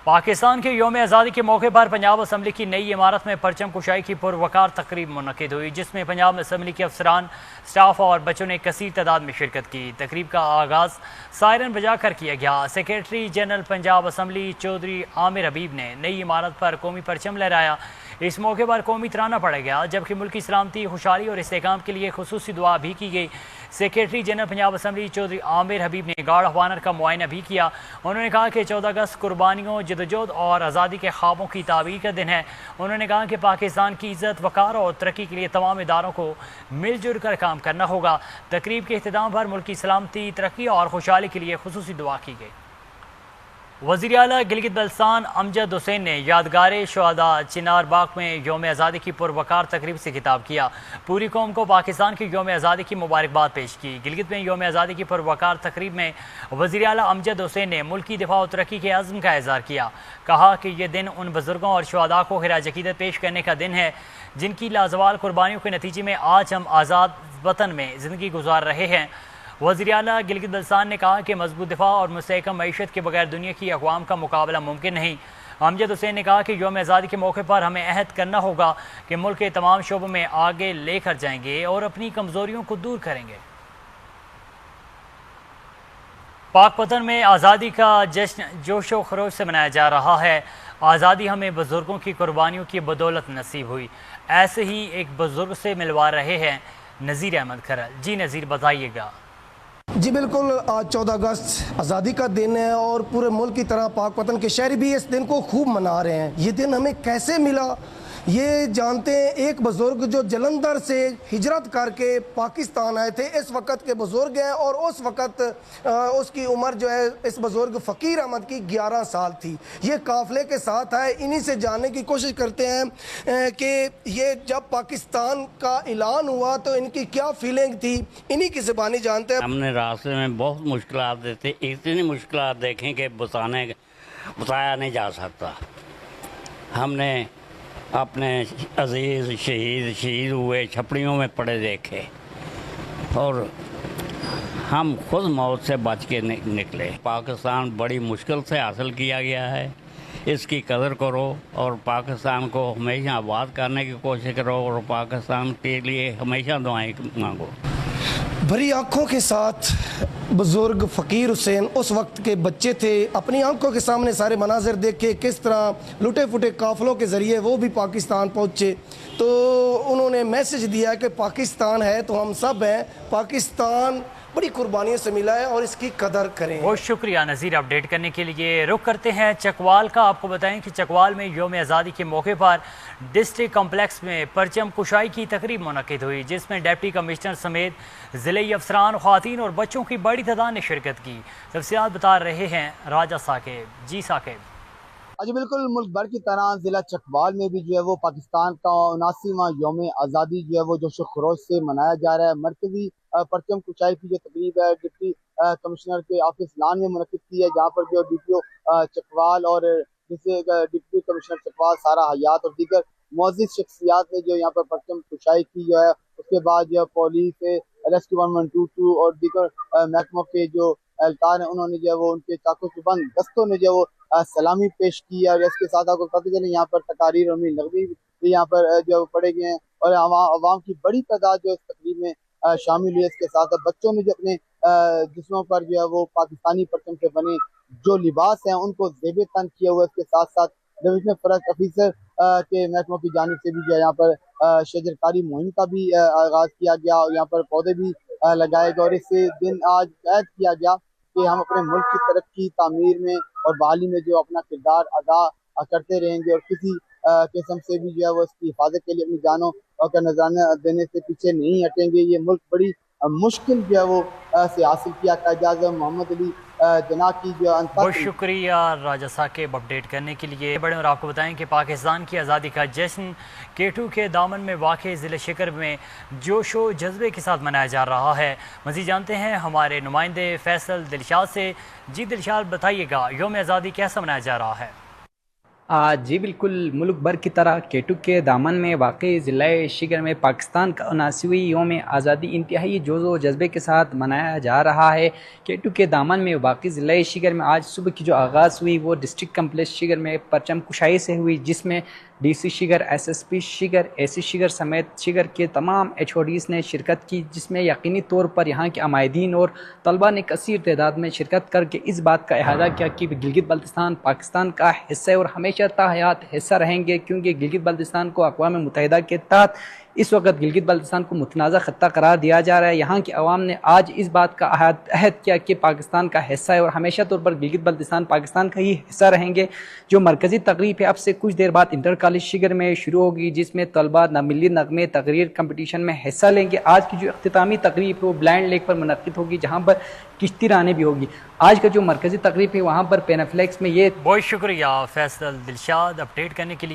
پاکستان کے یوم آزادی کے موقع پر پنجاب اسمبلی کی نئی عمارت میں پرچم کشائی کی پروقار تقریب منعقد ہوئی، جس میں پنجاب اسمبلی کے افسران، سٹاف اور بچوں نے کثیر تعداد میں شرکت کی۔ تقریب کا آغاز سائرن بجا کر کیا گیا۔ Secretary general Punjab assembly Chaudhry Aamir Habib نے نئی عمارت پر قومی پرچم لہرایا۔ اس موقع پر قومی ترانہ پڑھا گیا، جبکہ ملکی سلامتی، خوشحالی اور استحکام کے لیے خصوصی دعا بھی کی گئی۔ Secretary general Punjab assembly Chaudhry Aamir Habib نے گارڈ آف آنر کا معائنہ بھی کیا۔ انہوں نے کہا کہ 14 اگست قربانیوں، جدوجہد اور آزادی کے خوابوں کی تعبیر کا دن ہے۔ انہوں نے کہا کہ پاکستان کی عزت، وقار اور ترقی کے لیے تمام اداروں کو مل جل کر کام کرنا ہوگا۔ تقریب کے اختتام پر ملکی سلامتی، ترقی اور خوشحالی کے لیے خصوصی دعا کی گئی۔ وزیر اعلیٰ گلگت بلتستان امجد حسین نے یادگار شہداء چنار باغ میں یوم آزادی کی پروقار تقریب سے خطاب کیا۔ پوری قوم کو پاکستان کی یوم آزادی کی مبارکباد پیش کی۔ گلگت میں یوم آزادی کی پروقار تقریب میں وزیر اعلیٰ امجد حسین نے ملکی دفاع و ترقی کے عزم کا اظہار کیا۔ کہا کہ یہ دن ان بزرگوں اور شہداء کو خراج عقیدت پیش کرنے کا دن ہے جن کی لازوال قربانیوں کے نتیجے میں آج ہم آزاد وطن میں زندگی گزار رہے ہیں۔ وزیر اعلیٰ گلگت بلتستان نے کہا کہ مضبوط دفاع اور مستحکم معیشت کے بغیر دنیا کی اقوام کا مقابلہ ممکن نہیں۔ امجد حسین نے کہا کہ یوم آزادی کے موقع پر ہمیں عہد کرنا ہوگا کہ ملک کے تمام شعبوں میں آگے لے کر جائیں گے اور اپنی کمزوریوں کو دور کریں گے۔ پاک وطن میں آزادی کا جشن جوش و خروش سے منایا جا رہا ہے۔ آزادی ہمیں بزرگوں کی قربانیوں کی بدولت نصیب ہوئی۔ ایسے ہی ایک بزرگ سے ملوا رہے ہیں نذیر احمد کھرل۔ جی نذیر، بتائیے گا۔ جی بالکل، آج 14 اگست آزادی کا دن ہے اور پورے ملک کی طرح پاک وطن کے شہری بھی اس دن کو خوب منا رہے ہیں۔ یہ دن ہمیں کیسے ملا یہ جانتے ہیں۔ ایک بزرگ جو جلندھر سے ہجرت کر کے پاکستان آئے تھے، اس وقت کے بزرگ ہیں، اور اس وقت اس کی عمر جو ہے اس بزرگ فقیر احمد کی 11 سال تھی۔ یہ قافلے کے ساتھ آئے، انہی سے جاننے کی کوشش کرتے ہیں کہ یہ جب پاکستان کا اعلان ہوا تو ان کی کیا فیلنگ تھی، انہی کی زبانی جانتے ہیں۔ ہم نے راستے میں بہت مشکلات دیتے، اتنی مشکلات دیکھیں کہ بتایا نہیں جا سکتا۔ ہم نے اپنے عزیز شہید ہوئے چھپڑیوں میں پڑے دیکھے اور ہم خود موت سے بچ کے نکلے۔ پاکستان بڑی مشکل سے حاصل کیا گیا ہے، اس کی قدر کرو اور پاکستان کو ہمیشہ آباد کرنے کی کوشش کرو اور پاکستان کے لیے ہمیشہ دعائیں مانگو۔ بھری آنکھوں کے ساتھ بزرگ فقیر حسین اس وقت کے بچے تھے، اپنی آنکھوں کے سامنے سارے مناظر دیکھے، کس طرح لٹے پھٹے قافلوں کے ذریعے وہ بھی پاکستان پہنچے، تو انہوں نے میسج دیا کہ پاکستان ہے تو ہم سب ہیں، پاکستان بڑی قربانیوں سے ملا ہے اور اس کی قدر کریں۔ بہت شکریہ نذیر، اپڈیٹ کرنے کے لیے۔ رخ کرتے ہیں چکوال کا۔ آپ کو بتائیں کہ چکوال میں یوم آزادی کے موقع پر ڈسٹرکٹ کمپلیکس میں پرچم کشائی کی تقریب منعقد ہوئی، جس میں ڈپٹی کمشنر سمیت ضلعی افسران، خواتین اور بچوں کی بڑی تعداد نے شرکت کی۔ تفصیلات بتا رہے ہیں راجہ ثاقب۔ جی ثاقب۔ جی بالکل، ملک بھر کی طرح ضلع چکوال میں بھی جو ہے وہ پاکستان کا 79واں یوم آزادی جو ہے وہ جوش و خروش سے منایا جا رہا ہے۔ مرکزی پرچم کشائی کی جو تقریب ہے ڈپٹی کمشنر کے آفس لان میں منعقد کی ہے، جہاں پر جو ڈی پی او چکوال اور ڈپٹی کمشنر چکوال سارا حیات اور دیگر معزز شخصیات نے جو یہاں پر پرچم کشائی کی جو ہے۔ اس کے بعد جو پولیس، ریسکیو 1122 اور دیگر محکموں کے جو اہلکار ہیں، انہوں نے جو ہے وہ ان کے چاقو چبند دستوں نے جو وہ سلامی پیش کی ہے۔ اور اس کے ساتھ آپ کو پتہ چلے یہاں پر تقاریر اور نغمے بھی یہاں پر جو پڑھے گئے ہیں اور عوام کی بڑی تعداد جو اس تقریب میں شامل ہوئی۔ اس کے ساتھ بچوں نے جو اپنے جسموں پر جو ہے وہ پاکستانی پرچم سے بنے جو لباس ہیں ان کو زیب تن کیا ہوا۔ اس کے ساتھ ساتھ ڈویژنل فورسٹ آفیسر کے محکموں کی جانب سے بھی جو ہے یہاں پر شجرکاری مہم کا بھی آغاز کیا گیا اور یہاں پر پودے بھی لگائے گئے۔ اور اس دن آج عہد کیا گیا کہ ہم اپنے ملک کی ترقی، تعمیر میں اور بحالی میں جو اپنا کردار ادا کرتے رہیں گے اور کسی قسم سے بھی جو ہے وہ اس کی حفاظت کے لیے اپنی جانوں کا نذرانہ دینے سے پیچھے نہیں ہٹیں گے۔ یہ ملک بڑی مشکل جو ہے وہ سے حاصل کیا۔ قائد اعظم محمد علی جناح کی جو بہت شکریہ راجہ ثاقب اپڈیٹ کرنے کے لیے۔ بڑے اور آپ کو بتائیں کہ پاکستان کی آزادی کا جشن کیٹو کے دامن میں واقع ضلع شکر میں جوش و جذبے کے ساتھ منایا جا رہا ہے۔ مزید جانتے ہیں ہمارے نمائندے فیصل دلشاد سے۔ جی دلشاد، بتائیے گا یوم آزادی کیسا منایا جا رہا ہے؟ جی بالکل، ملک بھر کی طرح کیٹو کے دامن میں واقع ضلع شگر میں پاکستان کا 79ویں یوم آزادی انتہائی جوش و جذبے کے ساتھ منایا جا رہا ہے۔ کیٹو کے دامن میں واقع ضلع شگر میں آج صبح کی جو آغاز ہوئی وہ ڈسٹرکٹ کمپلیکس شگر میں پرچم کشائی سے ہوئی، جس میں D C Shigar, S S P Shigar, A C Shigar سمیت شگر کے تمام ایچ او ڈیز نے شرکت کی، جس میں یقینی طور پر یہاں کے عمائدین اور طلباء نے کثیر تعداد میں شرکت کر کے اس بات کا احاطہ کیا کہ گلگت بلتستان پاکستان کا حصہ ہے اور ہمیشہ تا حیات حصہ رہیں گے، کیونکہ گلگت بلتستان کو اقوام متحدہ کے تحت اس وقت گلگت بلتستان کو متنازع خطہ قرار دیا جا رہا ہے۔ یہاں کی عوام نے آج اس بات کا عہد کیا کہ پاکستان کا حصہ ہے اور ہمیشہ طور پر گلگت بلتستان پاکستان کا ہی حصہ رہیں گے۔ جو مرکزی تقریب ہے اب سے کچھ دیر بعد انٹر کالج شگر میں شروع ہوگی، جس میں طلباء ملی نغمے تقریر کمپٹیشن میں حصہ لیں گے۔ آج کی جو اختتامی تقریب ہے وہ بلائنڈ لیک پر منعقد ہوگی، جہاں پر کشتی رانی بھی ہوگی۔ آج کا جو مرکزی تقریب ہے وہاں پر پینافلیکس میں یہ بہت شکریہ فیصل دلشاد اپڈیٹ کرنے کے لیے۔